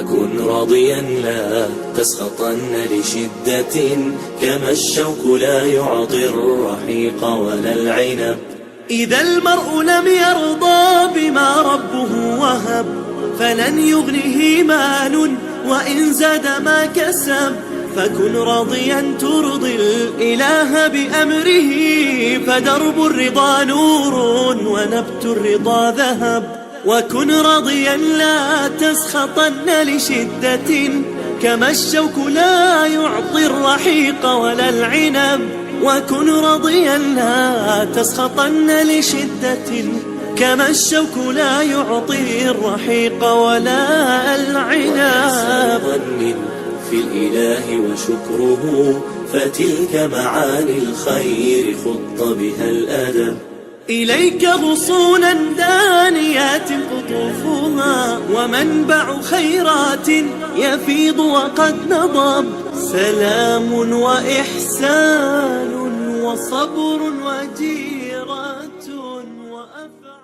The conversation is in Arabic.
فكن راضيا لا تسخطن لشدة، كما الشوك لا يعطي الرحيق ولا العنب. إذا المرء لم يرضى بما ربه وهب، فلن يغنه مال وإن زاد ما كسب. فكن راضيا ترضي الإله بأمره، فدرب الرضا نور ونبت الرضا ذهب. وكن راضيا لا تسخطن لشدة، كما الشوك لا يعطي الرحيق ولا العنب. وكن راضيا لا تسخطن لشدة، كما الشوك لا يعطي الرحيق ولا العنب. في الإله وشكره، فتلك معاني الخير خط بها الأدب. إليك غصونا دانيات قطوفها، ومنبع خيرات يفيض وقد نضب. سلام وإحسان وصبر وجيرة وأفعال.